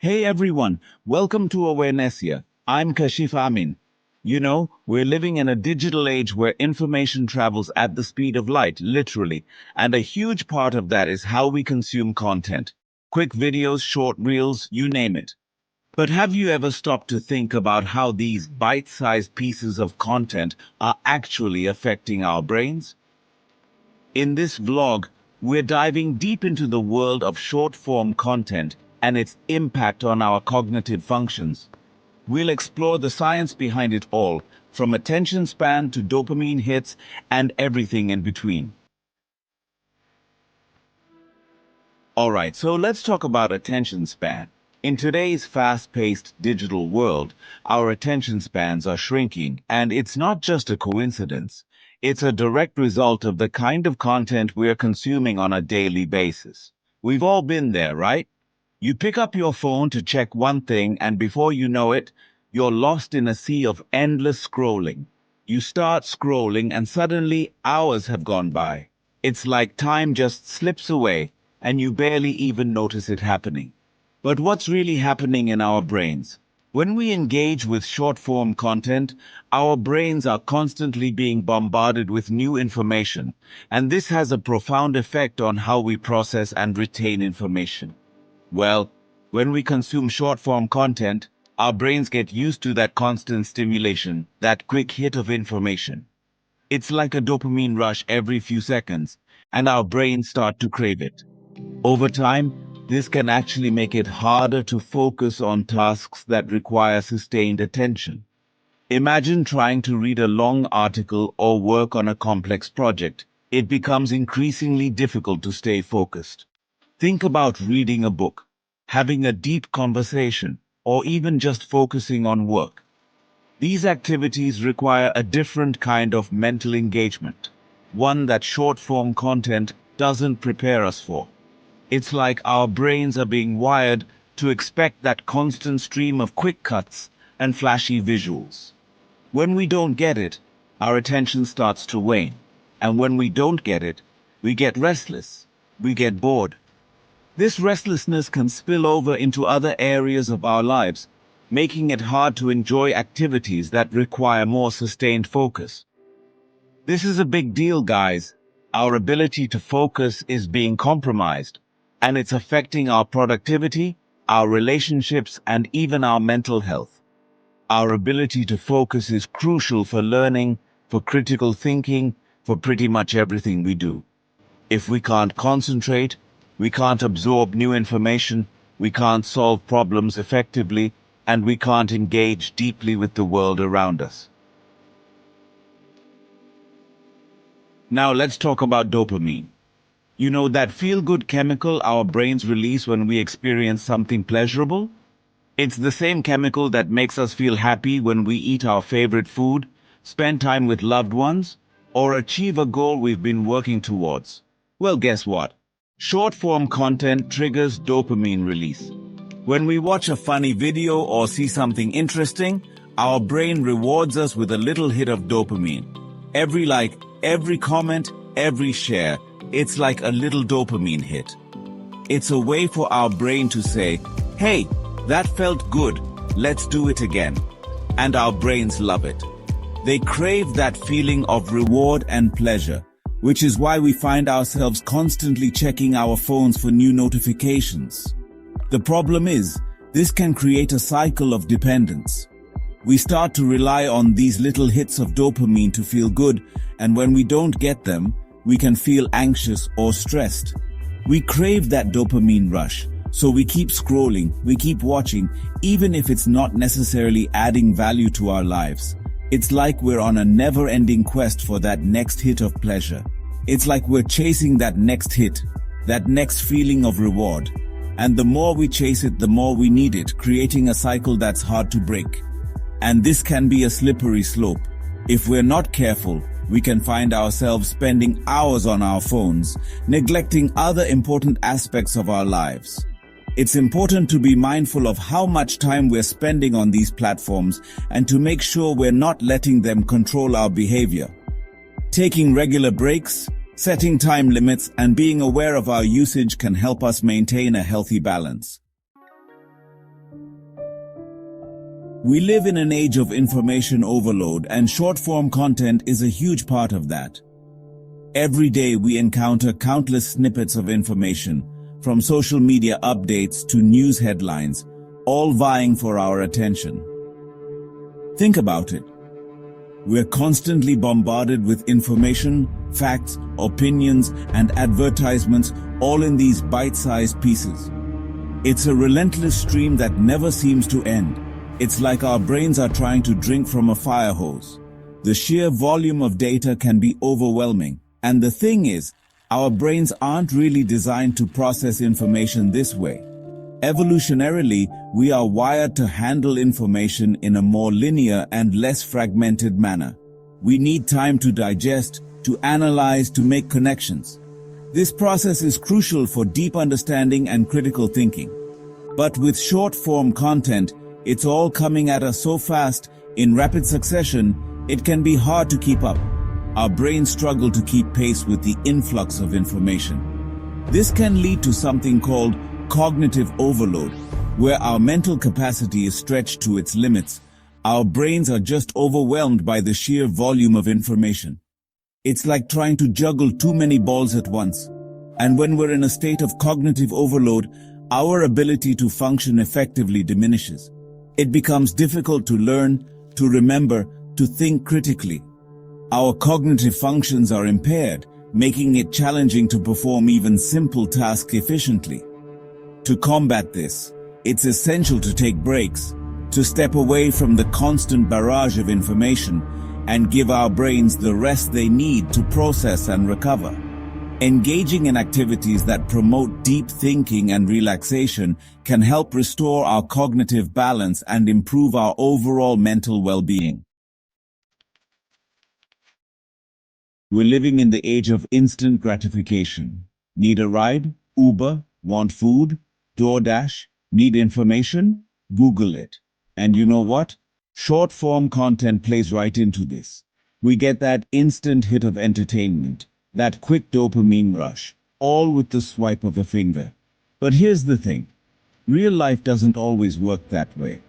Hey everyone, welcome to Awarenessia. I'm Kashif Amin. We're living in a digital age where information travels at the speed of light, literally, and a huge part of that is how we consume content. Quick videos, short reels, you name it. But have you ever stopped to think about how these bite-sized pieces of content are actually affecting our brains? In this vlog, we're diving deep into the world of short-form content and its impact on our cognitive functions. We'll explore the science behind it all, from attention span to dopamine hits and everything in between. Alright, so let's talk about attention span. In today's fast-paced digital world, our attention spans are shrinking, and it's not just a coincidence. It's a direct result of the kind of content we're consuming on a daily basis. We've all been there, right? You pick up your phone to check one thing, and before you know it, you're lost in a sea of endless scrolling. You start scrolling, and suddenly hours have gone by. It's like time just slips away, and you barely even notice it happening. But what's really happening in our brains? When we engage with short-form content, our brains are constantly being bombarded with new information, and this has a profound effect on how we process and retain information. Well, when we consume short-form content, our brains get used to that constant stimulation, that quick hit of information. It's like a dopamine rush every few seconds, and our brains start to crave it. Over time, this can actually make it harder to focus on tasks that require sustained attention. Imagine trying to read a long article or work on a complex project. It becomes increasingly difficult to stay focused. Think about reading a book, having a deep conversation, or even just focusing on work. These activities require a different kind of mental engagement, one that short-form content doesn't prepare us for. It's like our brains are being wired to expect that constant stream of quick cuts and flashy visuals. When we don't get it, our attention starts to wane. And when we don't get it, we get restless. We get bored. This restlessness can spill over into other areas of our lives, making it hard to enjoy activities that require more sustained focus. This is a big deal, guys. Our ability to focus is being compromised, and it's affecting our productivity, our relationships, and even our mental health. Our ability to focus is crucial for learning, for critical thinking, for pretty much everything we do. If we can't concentrate, we can't absorb new information, we can't solve problems effectively, and we can't engage deeply with the world around us. Now let's talk about dopamine. You know that feel-good chemical our brains release when we experience something pleasurable? It's the same chemical that makes us feel happy when we eat our favorite food, spend time with loved ones, or achieve a goal we've been working towards. Well, guess what? Short-form content triggers dopamine release. When we watch a funny video or see something interesting, our brain rewards us with a little hit of dopamine. Every like, every comment, every share, it's like a little dopamine hit. It's a way for our brain to say, hey, that felt good, let's do it again. And our brains love it. They crave that feeling of reward and pleasure, which is why we find ourselves constantly checking our phones for new notifications. The problem is, this can create a cycle of dependence. We start to rely on these little hits of dopamine to feel good, and when we don't get them, we can feel anxious or stressed. We crave that dopamine rush, so we keep scrolling, we keep watching, even if it's not necessarily adding value to our lives. It's like we're on a never-ending quest for that next hit of pleasure. It's like we're chasing that next hit, that next feeling of reward. And the more we chase it, the more we need it, creating a cycle that's hard to break. And this can be a slippery slope. If we're not careful, we can find ourselves spending hours on our phones, neglecting other important aspects of our lives. It's important to be mindful of how much time we're spending on these platforms and to make sure we're not letting them control our behavior. Taking regular breaks, setting time limits, and being aware of our usage can help us maintain a healthy balance. We live in an age of information overload, and short-form content is a huge part of that. Every day we encounter countless snippets of information, from social media updates to news headlines, all vying for our attention. Think about it. We're constantly bombarded with information, facts, opinions, and advertisements, all in these bite-sized pieces. It's a relentless stream that never seems to end. It's like our brains are trying to drink from a fire hose. The sheer volume of data can be overwhelming. And the thing is, our brains aren't really designed to process information this way. Evolutionarily, we are wired to handle information in a more linear and less fragmented manner. We need time to digest, to analyze, to make connections. This process is crucial for deep understanding and critical thinking. But with short-form content, it's all coming at us so fast, in rapid succession, it can be hard to keep up. Our brains struggle to keep pace with the influx of information. This can lead to something called cognitive overload, where our mental capacity is stretched to its limits. Our brains are just overwhelmed by the sheer volume of information. It's like trying to juggle too many balls at once. And when we're in a state of cognitive overload, our ability to function effectively diminishes. It becomes difficult to learn, to remember, to think critically. Our cognitive functions are impaired, making it challenging to perform even simple tasks efficiently. To combat this, it's essential to take breaks, to step away from the constant barrage of information and give our brains the rest they need to process and recover. Engaging in activities that promote deep thinking and relaxation can help restore our cognitive balance and improve our overall mental well-being. We're living in the age of instant gratification. Need a ride? Uber? Want food? DoorDash? Need information? Google it. And you know what? Short-form content plays right into this. We get that instant hit of entertainment, that quick dopamine rush, all with the swipe of a finger. But here's the thing. Real life doesn't always work that way.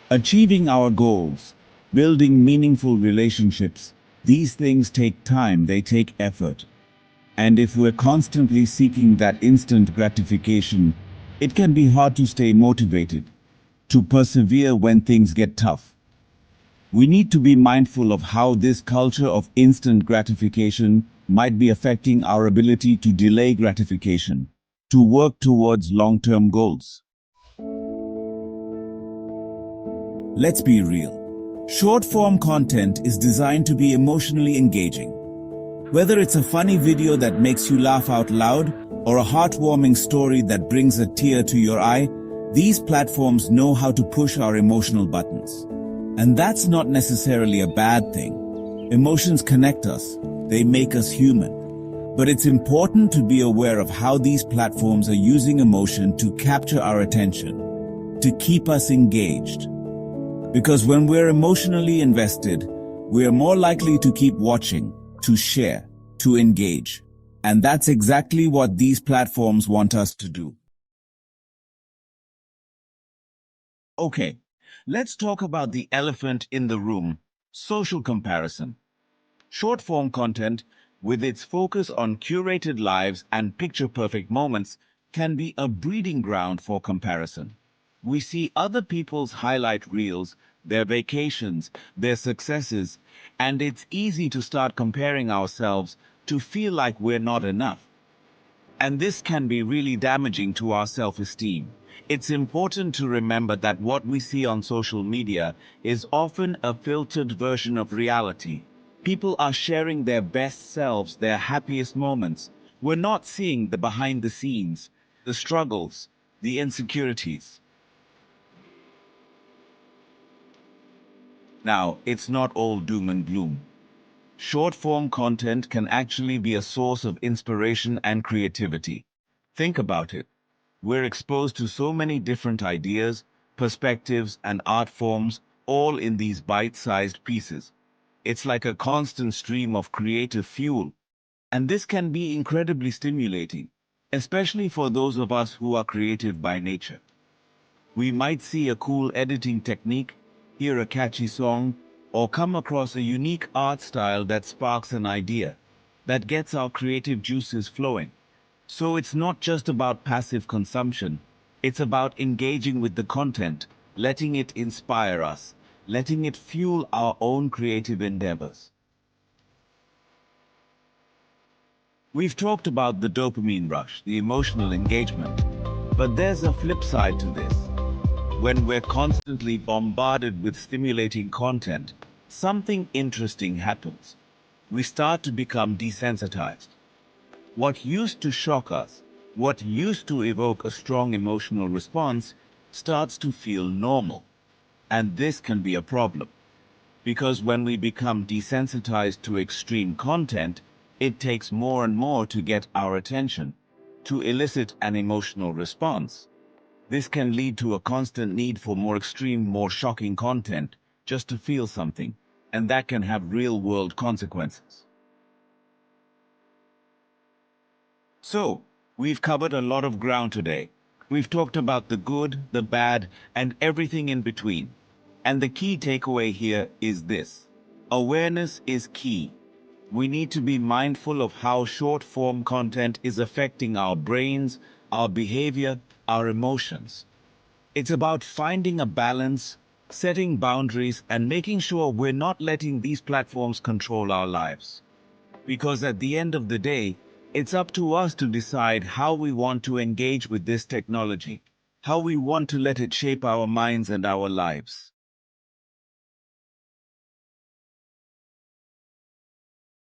Achieving our goals, building meaningful relationships, these things take time, they take effort. And if we're constantly seeking that instant gratification, it can be hard to stay motivated, to persevere when things get tough. We need to be mindful of how this culture of instant gratification might be affecting our ability to delay gratification, to work towards long-term goals. Let's be real. Short-form content is designed to be emotionally engaging. Whether it's a funny video that makes you laugh out loud or a heartwarming story that brings a tear to your eye, these platforms know how to push our emotional buttons. And that's not necessarily a bad thing. Emotions connect us. They make us human. But it's important to be aware of how these platforms are using emotion to capture our attention, to keep us engaged. Because when we're emotionally invested, we are more likely to keep watching, to share, to engage. And that's exactly what these platforms want us to do. Okay, let's talk about the elephant in the room, social comparison. Short-form content, with its focus on curated lives and picture-perfect moments, can be a breeding ground for comparison. We see other people's highlight reels, their vacations, their successes, and it's easy to start comparing ourselves to feel like we're not enough. And this can be really damaging to our self-esteem. It's important to remember that what we see on social media is often a filtered version of reality. People are sharing their best selves, their happiest moments. We're not seeing the behind the scenes, the struggles, the insecurities. Now, it's not all doom and gloom. Short-form content can actually be a source of inspiration and creativity. Think about it. We're exposed to so many different ideas, perspectives, and art forms, all in these bite-sized pieces. It's like a constant stream of creative fuel. And this can be incredibly stimulating, especially for those of us who are creative by nature. We might see a cool editing technique, hear a catchy song, or come across a unique art style that sparks an idea, that gets our creative juices flowing. So it's not just about passive consumption, it's about engaging with the content, letting it inspire us, letting it fuel our own creative endeavors. We've talked about the dopamine rush, the emotional engagement, but there's a flip side to this. When we're constantly bombarded with stimulating content, something interesting happens. We start to become desensitized. What used to shock us, what used to evoke a strong emotional response, starts to feel normal. And this can be a problem, because when we become desensitized to extreme content, it takes more and more to get our attention, to elicit an emotional response. This can lead to a constant need for more extreme, more shocking content just to feel something, and that can have real-world consequences. So, we've covered a lot of ground today. We've talked about the good, the bad, and everything in between. And the key takeaway here is this: awareness is key. We need to be mindful of how short-form content is affecting our brains, our behavior, our emotions. It's about finding a balance, setting boundaries, and making sure we're not letting these platforms control our lives. Because at the end of the day, it's up to us to decide how we want to engage with this technology, how we want to let it shape our minds and our lives.